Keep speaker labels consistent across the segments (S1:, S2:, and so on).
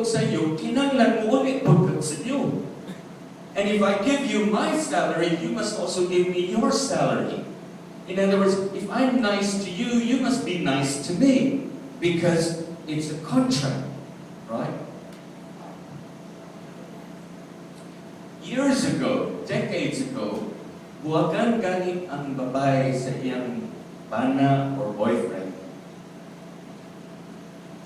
S1: sa iyo, kinanglan mo ulit pagkat sa iyo. And if I give you my salary, you must also give me your salary. In other words, if I'm nice to you, you must be nice to me. Because it's a contract, right? Years ago, decades ago, buwagan ganit ang babae sa iyang bana or boyfriend.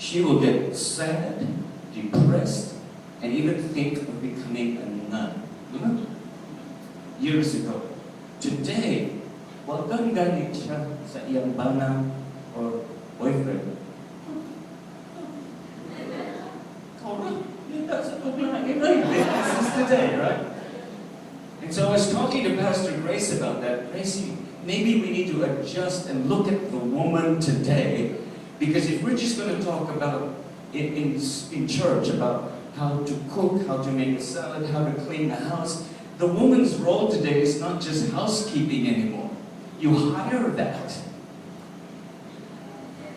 S1: She will get sad, depressed, and even think of becoming a nun. Years ago. Today, wagang ganit siya sa iyang bana or boyfriend. This is today, right? And so I was talking to Pastor Grace about that. Gracie, maybe we need to adjust and look at the woman today, because if we're just going to talk about in church about how to cook, how to make a salad, how to clean the house, the woman's role today is not just housekeeping anymore. You hire that.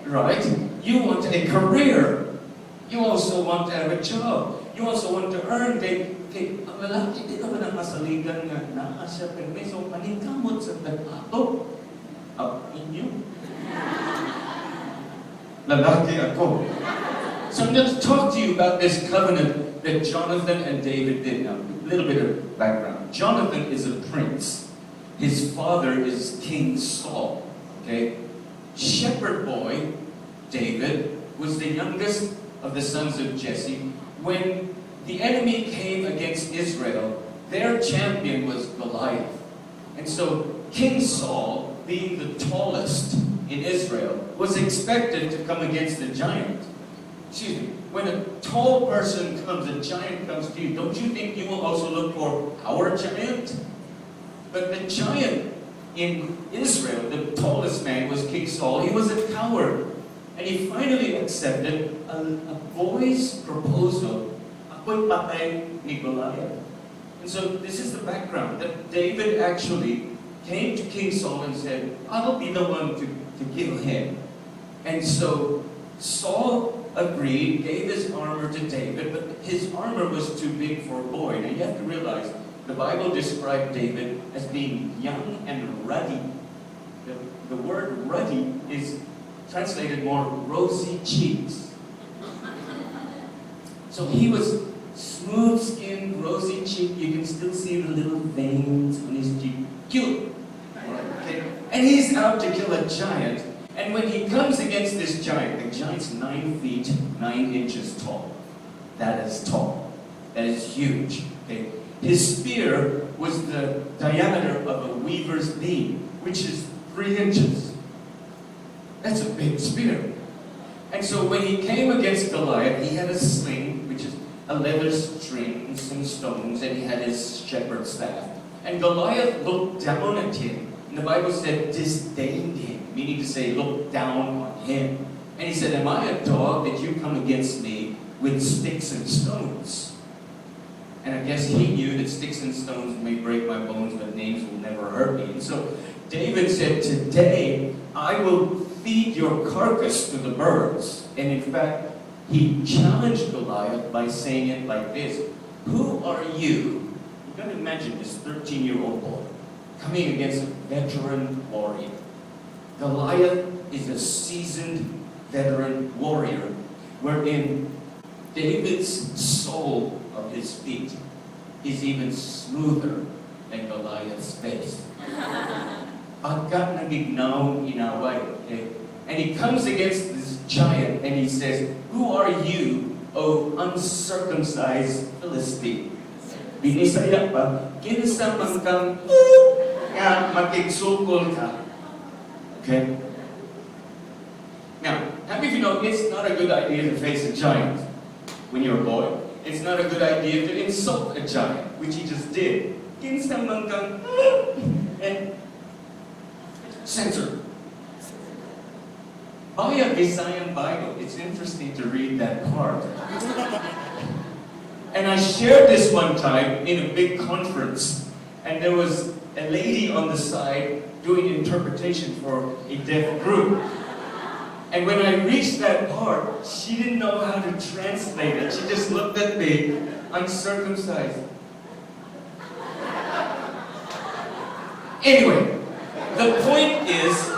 S1: Right? You want a career. You also want to have a job. You also want to earn. Ang lalaki, di naman ang masaligan nga na siya permiso, paningkamot sa tag-ato. Inyo. Lalaki ako. So I'm going to talk to you about this covenant that Jonathan and David did. Now, a little bit of background. Jonathan is a prince. His father is King Saul. Okay? Shepherd boy, David, was the youngest of the sons of Jesse. When the enemy came against Israel, their champion was Goliath. And so King Saul, being the tallest in Israel, was expected to come against the giant. Excuse me, when a tall person comes, a giant comes to you, don't you think you will also look for our giant? But the giant in Israel, the tallest man, was King Saul. He was a coward. And he finally accepted a boy's proposal. Ako'y patay ni Goliath. And so this is the background, that David actually came to King Saul and said, I'll be the one to kill him. And so Saul agreed, gave his armor to David, but his armor was too big for a boy. Now you have to realize, the Bible described David as being young and ruddy. The word ruddy is translated more rosy cheeks. So he was smooth-skinned, rosy cheek. You can still see the little veins on his cheek. Cute. Okay? And he's out to kill a giant. And when he comes against this giant, the giant's 9 feet, 9 inches tall. That is tall. That is huge. Okay? His spear was the diameter of a weaver's beam, which is 3 inches. That's a big spear. And so when he came against Goliath, he had a sling, which is a leather string and some stones, and he had his shepherd's staff. And Goliath looked down at him. And the Bible said, disdained him, meaning to say, looked down on him. And he said, am I a dog that you come against me with sticks and stones? And I guess he knew that sticks and stones may break my bones, but names will never hurt me. And so David said, today I will feed your carcass to the birds. And in fact, he challenged Goliath by saying it like this, who are you? You can imagine this 13-year-old boy coming against a veteran warrior. Goliath is a seasoned veteran warrior, wherein David's sole of his feet is even smoother than Goliath's face. Pagka nagignaw inaway. Okay? And he comes against this giant and he says, who are you, O uncircumcised Philistine? Binisaya pa, kinsa man kang nga makigsukol ka. Okay? Now, how many of you know it's not a good idea to face a giant when you're a boy? It's not a good idea to insult a giant, which he just did. Kinsa man kang and censor. By EVSI Bible, it's interesting to read that part. And I shared this one time in a big conference, and there was a lady on the side doing interpretation for a deaf group. And when I reached that part, she didn't know how to translate it. She just looked at me, uncircumcised. Anyway, the point is,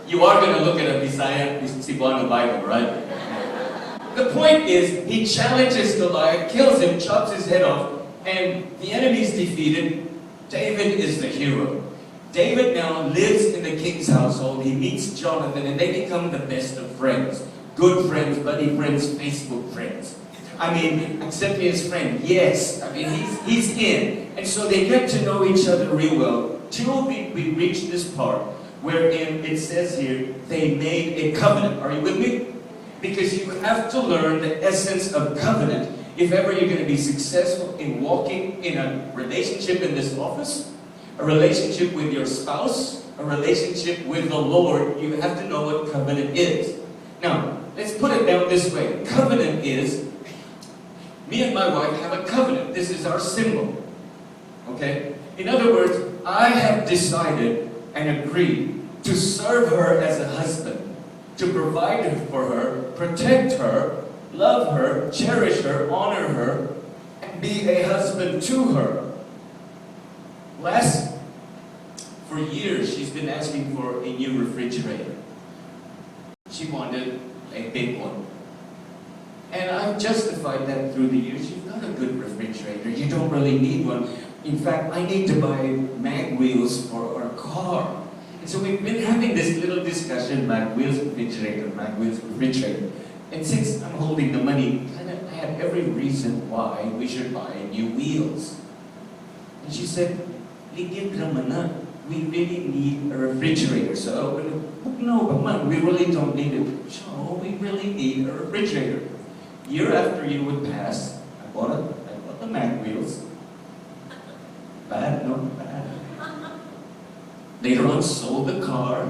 S1: you are going to look at a EVSI Bible, right? The point is, he challenges Goliath, kills him, chops his head off, and the enemy's defeated. David is the hero. David now lives in the king's household. He meets Jonathan, and they become the best of friends. Good friends, buddy friends, Facebook friends. I mean, accept me as friend. Yes. I mean, he's in. And so they get to know each other real well. Till we reach this part, wherein it says here, they made a covenant. Are you with me? Because you have to learn the essence of covenant if ever you're going to be successful in walking in a relationship in this office, a relationship with your spouse, a relationship with the Lord. You have to know what covenant is. Now, let's put it down this way. Covenant is, me and my wife have a covenant. This is our symbol. Okay? In other words, I have decided and agreed to serve her as a husband, to provide for her, protect her, love her, cherish her, honor her, and be a husband to her. For years, she's been asking for a new refrigerator. She wanted a big one. And I've justified that through the years. You've got a good refrigerator. You don't really need one. In fact, I need to buy mag wheels for our car. And so we've been having this little discussion, mag wheels, refrigerator, mag wheels, refrigerator. And since I'm holding the money, I had every reason why we should buy new wheels. And she said, "Ligyan naman na. We really need a refrigerator." So, no, but man, we really don't need it. So, we really need a refrigerator. Year after year would pass. I bought the mag wheels. Bad, no, bad. Later on, sold the car.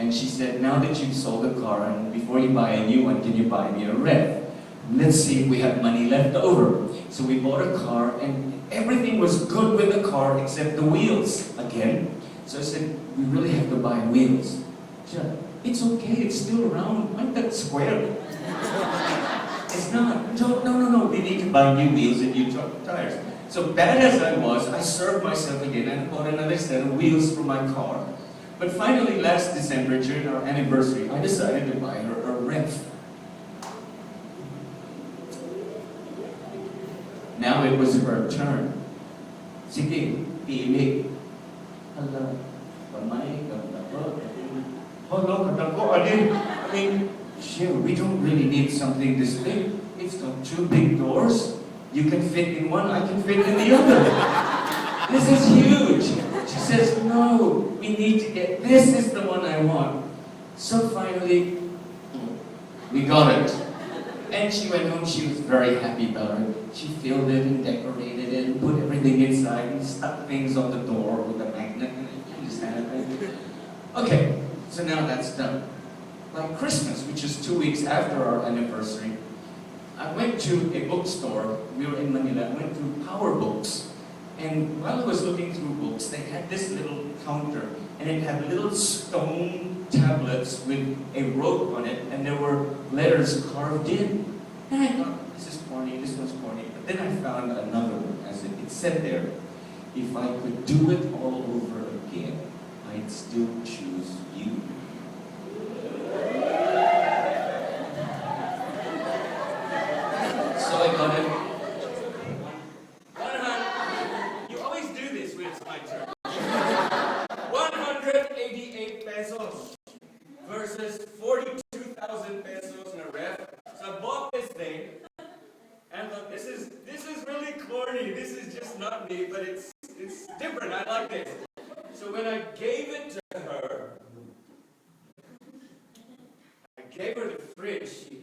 S1: And she said, "Now that you've sold the car, and before you buy a new one, can you buy me a rev? Let's see if we have money left over." So we bought a car, and everything was good with the car except the wheels again. So I said, "We really have to buy wheels." She said, "It's okay, it's still round. Why that square?" It's not. No. We need to buy new wheels and new tires. So bad as I was, I served myself again and bought another set of wheels for my car. But finally, last December, during our anniversary, I decided to buy her a rev. Now it was her turn. Sige, pili. Hala, pamay, ganda. Hala, katako, alin. I mean, sure, we don't really need something this big. It's got two big doors. You can fit in one, I can fit in the other. This is huge. She says, "No, we need to get, this is the one I want." So finally, we got it. And she went home, she was very happy about it. She filled it and decorated it and put everything inside and stuck things on the door with a magnet and it. Okay, so now that's done. By Christmas, which is 2 weeks after our anniversary, I went to a bookstore. We were in Manila. I went to Power Books. And while I was looking through books, they had this little counter. And it had little stone tablets with a rope on it. And there were letters carved in. And I thought, this is corny, this one's corny. But then I found another one. As it said there, "If I could do it all over again, I'd still choose you." So I got it. You always do this when it's my turn. 188 pesos versus 42,000 pesos in a ref. So I bought this thing, and I thought, this is really corny. This is just not me, but it's different. I like this. So when I gave it to her, I gave her the fridge. She